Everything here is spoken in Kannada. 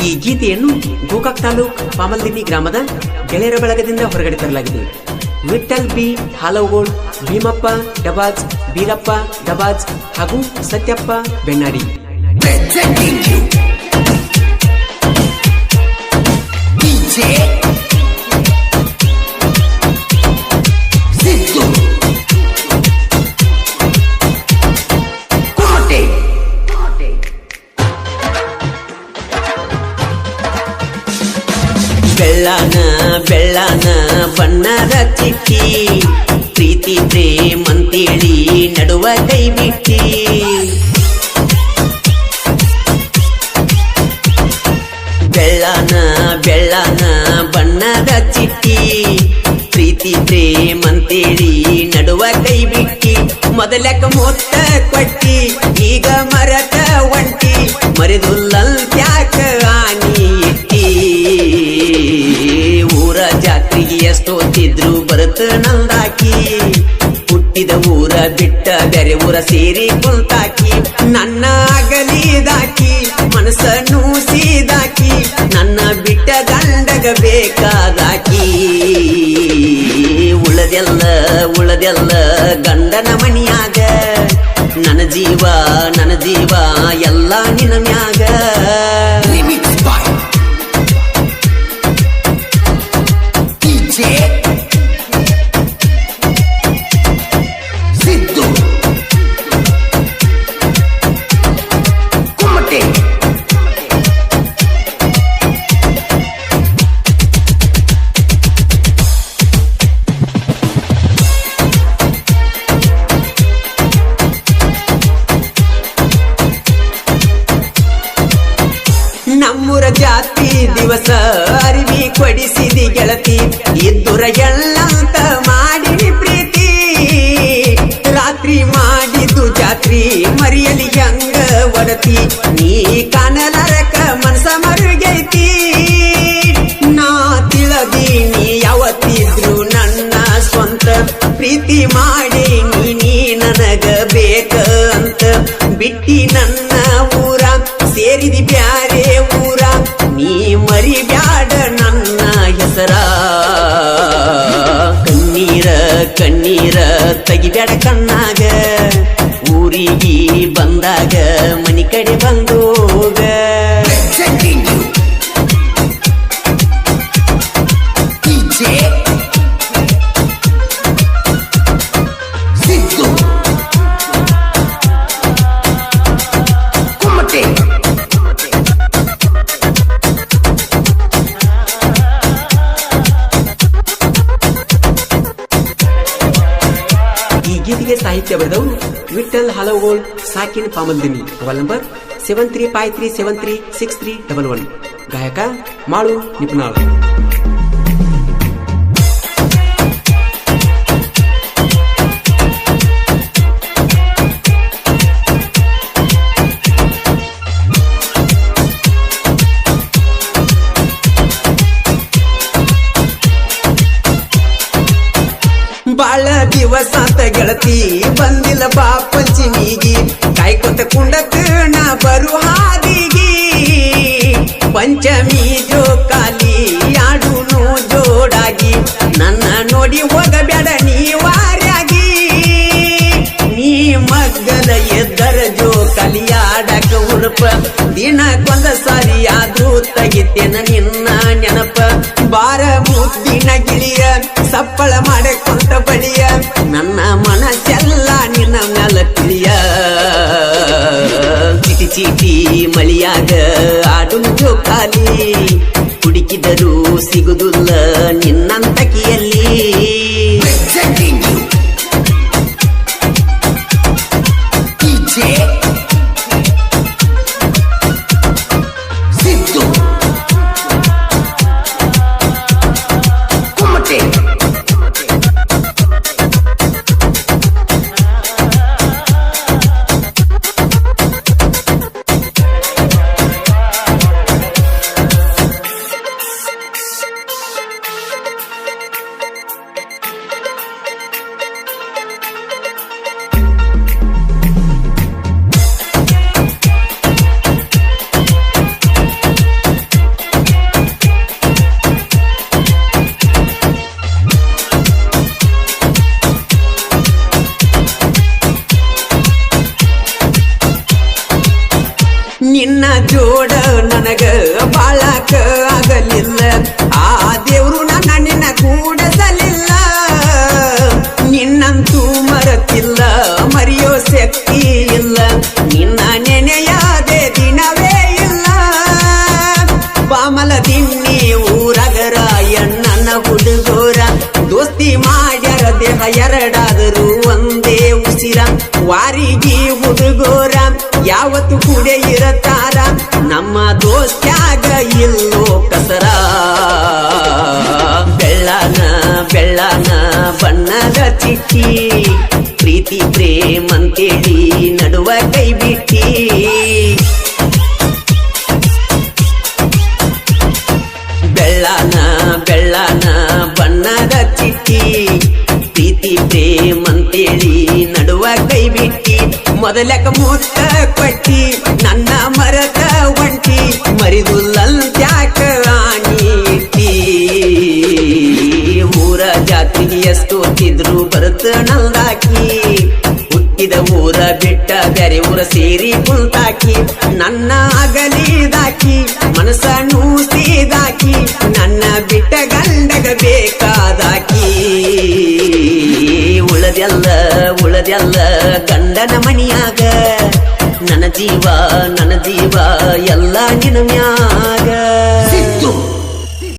ಈ ಗೀತೆಯನ್ನು ಗೋಕಾಕ್ ತಾಲೂಕ್ ಪಾಮಲ್ದಿನ್ನಿ ಗ್ರಾಮದ ಗೆಳೆಯರ ಬಳಗದಿಂದ ಹೊರಗಡೆ ತರಲಾಗಿದೆ. ವಿಠಲ್ ಬಿ ಹಾಲಗೋಳ್, ಭೀಮಪ್ಪ ಡಬಾಜ್, ಬೀರಪ್ಪ ಡಬಾಜ್ ಹಾಗೂ ಸತ್ಯಪ್ಪ ಬೆಣ್ಣಾಡಿ. ಬೆಳ್ಳಾನ ಬೆಳ್ಳಾನ ಬಣ್ಣದ ಚಿಟ್ಟಿ, ಪ್ರೀತಿ ಪ್ರೇಮಂತೇಳಿ ನಡುವ ಕೈ ಬಿಟ್ಟಿ. ಬೆಳ್ಳಾನ ಬೆಳ್ಳಾನ ಬಣ್ಣದ ಚಿಟ್ಟಿ, ಪ್ರೀತಿ ಪ್ರೇಮಂತೇಳಿ ನಡುವ ಕೈ ಬಿಟ್ಟಿ. ಮೊದಲಕ ಮೊತ್ತ ಕೊಟ್ಟಿ, ಈಗ ಮರಕ ಒಂಟಿ, ಮರಿದುಲ್ಲಂತ್ಯಾಕ ಆನಿ ಇಟ್ಟಿ. ಊರ ಜಾತ್ರೆಗೆ ಎಷ್ಟೋತಿದ್ರು ಬರುತ್ತ ನಂದಾಕಿ, ಹುಟ್ಟಿದ ಊರ ಬಿಟ್ಟ ಬೇರೆ ಊರ ಸೇರಿ ಕುಂತಾಕಿ. ನನ್ನ ಅಗಲಿದಾಕಿ, ಮನಸ್ಸನ್ನು ಸೀದಾಕಿ, ನನ್ನ ಬಿಟ್ಟ ಗಂಡಗ ಬೇಕಾದಾಕಿ. ಉಳದೆಲ್ಲ ಗಂಡನ ಮಣಿಯಾಗ, ನನ್ನ ಜೀವ ಎಲ್ಲ ನಿನ್ನ ಮ್ಯಾಗ. ನಮ್ಮೂರ ಜಾತಿ ದಿವಸ ಅರಿವಿ ಕೊಡಿಸಿದಿ ಗೆಳತಿ, ಇದ್ದುರ ಎಲ್ಲಂತ ಮಾಡಿನಿ ಪ್ರೀತಿ. ರಾತ್ರಿ ಮಾಡಿದ್ದು ಜಾತ್ರಿ ಮರಿಯಲಿ ಹೆಂಗ ಒಡತಿ, ನೀ ಕಾಣಲಾರಕ ಮನಸ ಮರುಗೈತಿ. ನಾ ತಿಳದೀನಿ ಯಾವತ್ತಿದ್ರು ನನ್ನ ಸ್ವಂತ, ಪ್ರೀತಿ ಮಾಡಿ ನೀ ನನಗ ಬೇಕ ಅಂತ. ಬಿಟ್ಟಿ ನನ್ನ ಊರ ಸೇರಿದಿ ಬ್ಯಾರೆ ಊರ, ನೀ ಮರಿ ಬ್ಯಾಡ ನನ್ನ ಹೆಸರ. ಕಣ್ಣೀರ ತೆಗಿಬ್ಯಾಡ ಕಣ್ಣಾಗ, ಊರಿಗೆ ಬಂದಾಗ ಮನಿ ಕಡೆ ಬಂದೋಗ. ಈ ಗೀತೆಗೆ ಸಾಹಿತ್ಯ ಬರೆದವರು ವಿಠಲ್ ಹಾಲಗೋಳ್, ಸಾಕಿನ್ ಪಾಮಲ್ದಿನ್ನಿ. Mobile number 7353736311. ಗಾಯಕ ಮಾಳು ನಿಪುಣಾಳ್. ಬಾಳ ದಿವಸಾತ ಗೆಳತಿ ಬಂದಿಲ್ಲ ಬಾ ಪಂಚಮಿಗಿ, ಕಾಯ್ಕೊತ ಕುಂಡಕ ನಾ ಬರು ಹಾದಿಗಿ. ಪಂಚಮಿ ಜೋಕಾಲಿ ಆಡುನು ಜೋಡಾಗಿ, ನನ್ನ ನೋಡಿ ಹೋಗಬೇಡ ನೀ ವಾರ್ಯಾಗಿ. ನೀ ಮಗ್ಗಲ ಎದ್ದರ ಜೋಕಾಲಿ ಆಡಕ ಉಣಪ, ದಿನಕ್ಕೊಂದ ಸಾರಿ ಆದ್ರೂ ತೆಗಿತೇನ ನಿನ್ನ ನೆನಪ. ಬಾರ ಮುದ್ದಿನ ಗಿಳಿಯ ಸಪ್ಪಳ ಮಾಡಕೊಂತ ಬಳಿಯ, ನನ್ನ ಮನಸ್ಸೆಲ್ಲ ನಿನ್ನ ಮ್ಯಾಲ ತಿಳಿಯ. ಚಿಟಿ ಚೀಟಿ ಮಳಿಯಾಗ ಆಡು ಜೋಕಾಲಿ, ಹುಡುಕಿದರೂ ಸಿಗುದಿಲ್ಲ ನಿನ್ನಂತಕಿಯಲ್ಲಿ. ನಿನ್ನ ಜೋಡ ನನಗ ಬಾಳಕ ಆಗಲಿಲ್ಲ ಆ ದೇವ್ರು ನಿನ್ನ ಕೂಡಸಲಿಲ್ಲ ನಿನ್ನಂತೂ ಮರತಿಲ್ಲ ಮರೆಯೋ ಶಕ್ತಿ ಇಲ್ಲ ನಿನ್ನ ನೆನೆಯಾದೆ ದಿನವೇ ಇಲ್ಲ ಬಾಮಲ ದಿನ್ನಿ ಊರಗರ ಎಣ್ಣನ ಹುಡುಗೋರ ದೋಸ್ತಿ ಮಾಡ್ಯಾರ ದೇಹ ಎರಡಾದರೂ ಒಂದೇ ಉಸಿರ ವಾರಿಗಿ ಹುಡುಗೋರ ಯಾವತ್ತು ಕೂಡ ಇರತಾರ ನಮ್ಮ ದೋಸ್ತ್ಯಾಗ ಇಲ್ಲೋ ಕಸರ ಬೆಳ್ಳನ ಬೆಳ್ಳನ ಬಣ್ಣದ ಚಿಟ್ಟಿ ಪ್ರೀತಿ ಪ್ರೇಮಂತೇಳಿ ನಡುವ ಕೈ ಬಿಟ್ಟಿ ಬೆಳ್ಳನ ಬೆಳ್ಳನ ಬಣ್ಣದ ಚಿಟ್ಟಿ ಪ್ರೀತಿ ಪ್ರೇಮಂತೇಳಿ ನಡುವ ಕೈ ಬಿಟ್ಟಿ ಮೊದಲಕ ಮುತ್ತ ಕೊಟ್ಟಿ ನನ್ನ ಮರದ ಒಂಟಿ ಮರಿದುಲ್ಲಂತ್ಯಾಕ ಆನಿ ಇಟ್ಟಿ ಊರ ಜಾತ್ರೆಗೆ ಎಷ್ಟೋತಿದ್ರು ಬರುತ್ತ ನಲ್ದಾಕಿ ಹುಟ್ಟಿದ ಊರ ಬಿಟ್ಟ ಬ್ಯಾರೆ ಊರ ಸೇರಿ ಕುಂತಾಕಿ ನನ್ನ ಅಗಲಿದಾಕಿ ಮನಸ್ಸ ನೂಸಿದಾಕಿ ನನ್ನ ಬಿಟ್ಟ ಗಂಡಗ ಬೇಕಾದಾಕಿ ಉಳದೆಲ್ಲ ಗಂಡನ ಮಣಿಯಾಗ ನನ್ನ ಜೀವ ಎಲ್ಲ ನಿನ್ನ ಮ್ಯಾಗ